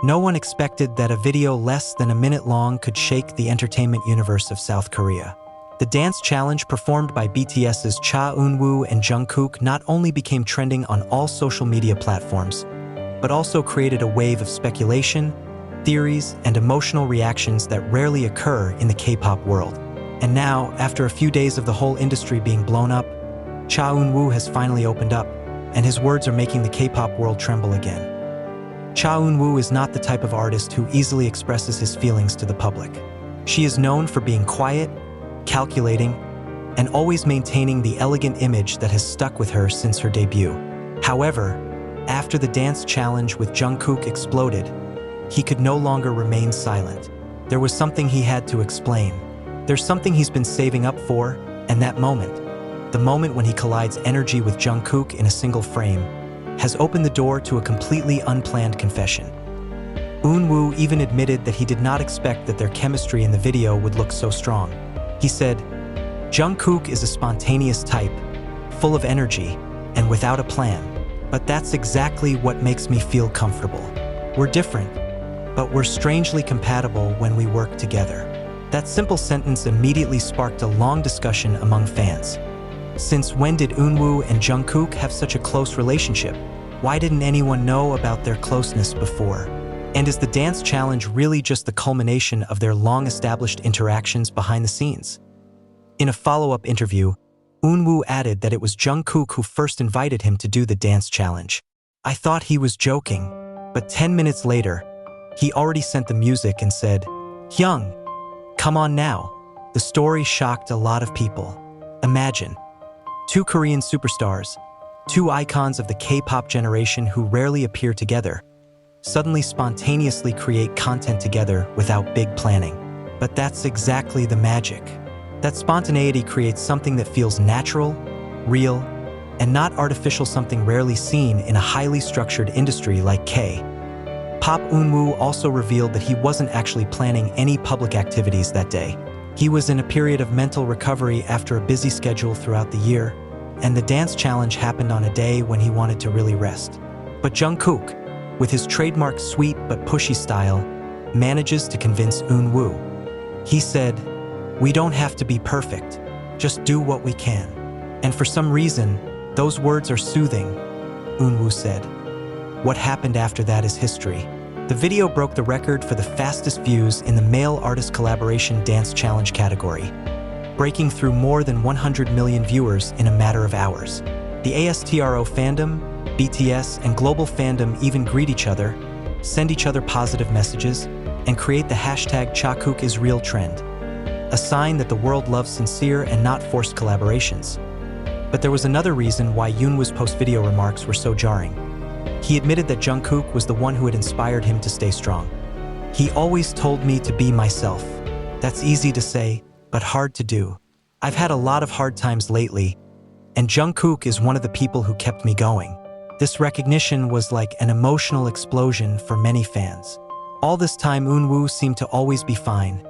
No one expected that a video less than a minute long could shake the entertainment universe of South Korea. The dance challenge performed by BTS's Cha Eunwoo and Jungkook not only became trending on all social media platforms, but also created a wave of speculation, theories, and emotional reactions that rarely occur in the K-pop world. And now, after a few days of the whole industry being blown up, Cha Eunwoo has finally opened up, and his words are making the K-pop world tremble again. Cha Eunwoo is not the type of artist who easily expresses his feelings to the public. She is known for being quiet, calculating, and always maintaining the elegant image that has stuck with her since her debut. However, after the dance challenge with Jungkook exploded, he could no longer remain silent. There was something he had to explain. There's something he's been saving up for, and that moment, the moment when he collides energy with Jungkook in a single frame, has opened the door to a completely unplanned confession. Eunwoo even admitted that he did not expect that their chemistry in the video would look so strong. He said, "Jungkook is a spontaneous type, full of energy, and without a plan. But that's exactly what makes me feel comfortable. We're different, but we're strangely compatible when we work together." That simple sentence immediately sparked a long discussion among fans. Since when did Eunwoo and Jungkook have such a close relationship? Why didn't anyone know about their closeness before? And is the dance challenge really just the culmination of their long-established interactions behind the scenes? In a follow-up interview, Eunwoo added that it was Jungkook who first invited him to do the dance challenge. "I thought he was joking, but 10 minutes later, he already sent the music and said, 'Hyung, come on now.'" The story shocked a lot of people. Imagine, two Korean superstars, two icons of the K-pop generation who rarely appear together, suddenly spontaneously create content together without big planning. But that's exactly the magic. That spontaneity creates something that feels natural, real, and not artificial, something rarely seen in a highly structured industry like K-pop. Eunwoo also revealed that he wasn't actually planning any public activities that day. He was in a period of mental recovery after a busy schedule throughout the year, and the dance challenge happened on a day when he wanted to really rest. But Jungkook, with his trademark sweet but pushy style, manages to convince Eunwoo. He said, "We don't have to be perfect, just do what we can." And for some reason, those words are soothing, Eunwoo said. What happened after that is history. The video broke the record for the fastest views in the male artist collaboration dance challenge category, breaking through more than 100 million viewers in a matter of hours. The ASTRO fandom, BTS, and global fandom even greet each other, send each other positive messages, and create the hashtag #ChaKookIsReal trend, a sign that the world loves sincere and not forced collaborations. But there was another reason why Eunwoo's post-video remarks were so jarring. He admitted that Jungkook was the one who had inspired him to stay strong. "He always told me to be myself. That's easy to say, but hard to do. I've had a lot of hard times lately, and Jungkook is one of the people who kept me going." This recognition was like an emotional explosion for many fans. All this time, Eunwoo seemed to always be fine.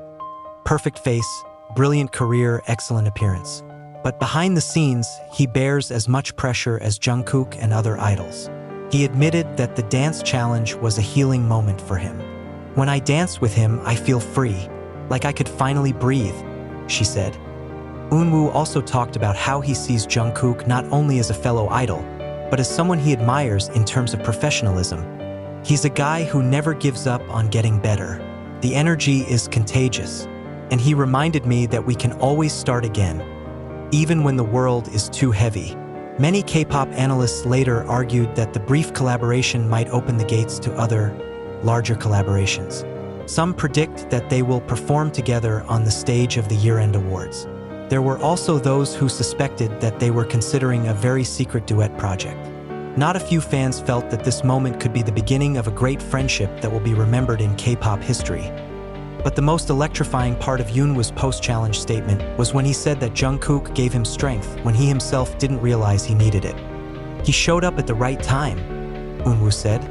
Perfect face, brilliant career, excellent appearance. But behind the scenes, he bears as much pressure as Jungkook and other idols. He admitted that the dance challenge was a healing moment for him. "When I dance with him, I feel free, like I could finally breathe," she said. Eunwoo also talked about how he sees Jungkook not only as a fellow idol, but as someone he admires in terms of professionalism. "He's a guy who never gives up on getting better. The energy is contagious, and he reminded me that we can always start again, even when the world is too heavy." Many K-pop analysts later argued that the brief collaboration might open the gates to other, larger collaborations. Some predict that they will perform together on the stage of the year-end awards. There were also those who suspected that they were considering a very secret duet project. Not a few fans felt that this moment could be the beginning of a great friendship that will be remembered in K-pop history. But the most electrifying part of Eunwoo's post-challenge statement was when he said that Jungkook gave him strength when he himself didn't realize he needed it. "He showed up at the right time," Eunwoo said,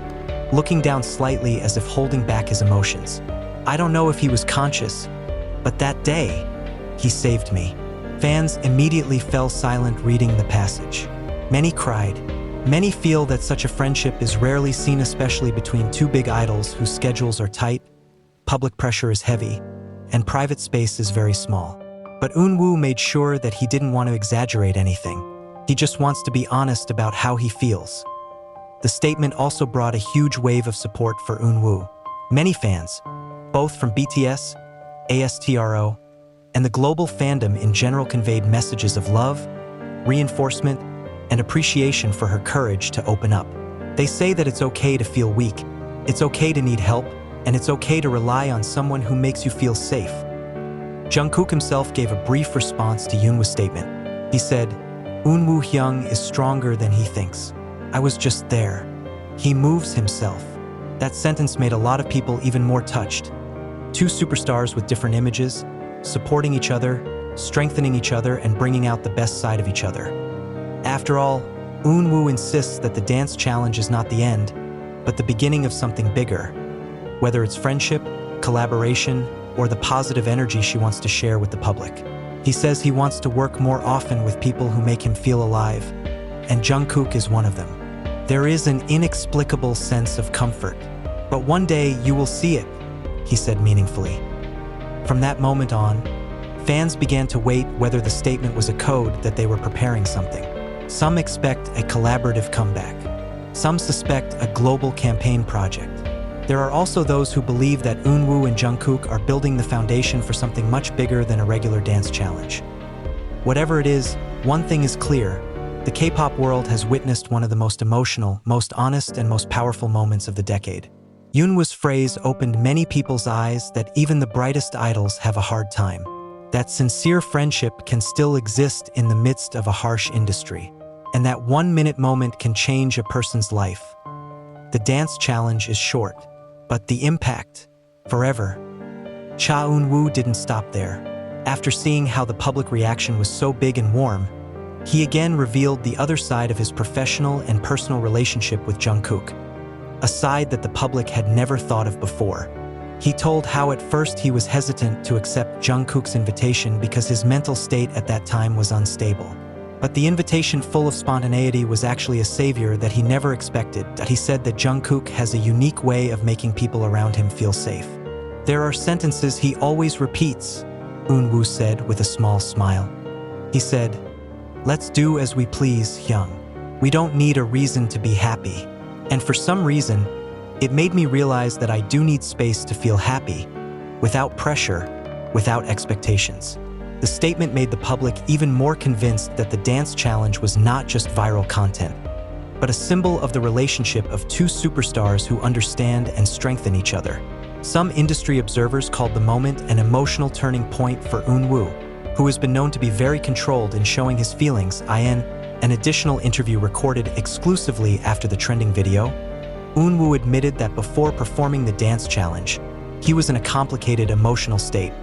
looking down slightly as if holding back his emotions. "I don't know if he was conscious, but that day, he saved me." Fans immediately fell silent reading the passage. Many cried, Many feel that such a friendship is rarely seen, especially between two big idols whose schedules are tight, public pressure is heavy, and private space is very small. But Eunwoo made sure that he didn't want to exaggerate anything. He just wants to be honest about how he feels. The statement also brought a huge wave of support for Eunwoo. Many fans, both from BTS, ASTRO, and the global fandom in general, conveyed messages of love, reinforcement, and appreciation for her courage to open up. They say that it's okay to feel weak, it's okay to need help, and it's okay to rely on someone who makes you feel safe. Jungkook himself gave a brief response to Eunwoo's statement. He said, "Eunwoo Hyung is stronger than he thinks. I was just there. He moves himself." That sentence made a lot of people even more touched. Two superstars with different images, supporting each other, strengthening each other, and bringing out the best side of each other. After all, Eunwoo insists that the dance challenge is not the end, but the beginning of something bigger. Whether it's friendship, collaboration, or the positive energy she wants to share with the public. He says he wants to work more often with people who make him feel alive, and Jungkook is one of them. There is an inexplicable sense of comfort. But one day you will see it, he said meaningfully. From that moment on, fans began to wait whether the statement was a code that they were preparing something. Some expect a collaborative comeback. Some suspect a global campaign project. There are also those who believe that Eunwoo and Jungkook are building the foundation for something much bigger than a regular dance challenge. Whatever it is, one thing is clear. The K-pop world has witnessed one of the most emotional, most honest, and most powerful moments of the decade. Eunwoo's phrase opened many people's eyes that even the brightest idols have a hard time. That sincere friendship can still exist in the midst of a harsh industry. And that 1-minute moment can change a person's life. The dance challenge is short, but the impact, forever. Cha Eunwoo didn't stop there. After seeing how the public reaction was so big and warm, he again revealed the other side of his professional and personal relationship with Jungkook, a side that the public had never thought of before. He told how at first he was hesitant to accept Jungkook's invitation because his mental state at that time was unstable. But the invitation, full of spontaneity, was actually a savior that he never expected. That he said that Jungkook has a unique way of making people around him feel safe. There are sentences he always repeats, Eunwoo said with a small smile. He said, "Let's do as we please, Hyung. We don't need a reason to be happy." And for some reason, it made me realize that I do need space to feel happy, without pressure, without expectations. The statement made the public even more convinced that the dance challenge was not just viral content, but a symbol of the relationship of two superstars who understand and strengthen each other. Some industry observers called the moment an emotional turning point for Eunwoo, who has been known to be very controlled in showing his feelings. In an additional interview recorded exclusively after the trending video, Eunwoo admitted that before performing the dance challenge, he was in a complicated emotional state.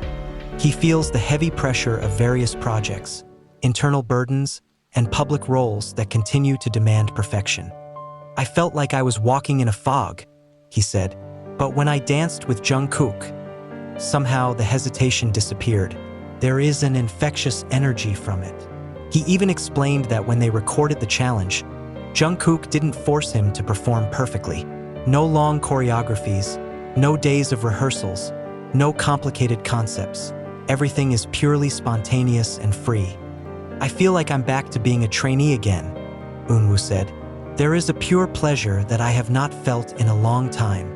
He feels the heavy pressure of various projects, internal burdens, and public roles that continue to demand perfection. "I felt like I was walking in a fog," he said, "but when I danced with Jungkook, somehow the hesitation disappeared. There is an infectious energy from it." He even explained that when they recorded the challenge, Jungkook didn't force him to perform perfectly. No long choreographies, no days of rehearsals, no complicated concepts. Everything is purely spontaneous and free. "I feel like I'm back to being a trainee again," Eunwoo said. "There is a pure pleasure that I have not felt in a long time."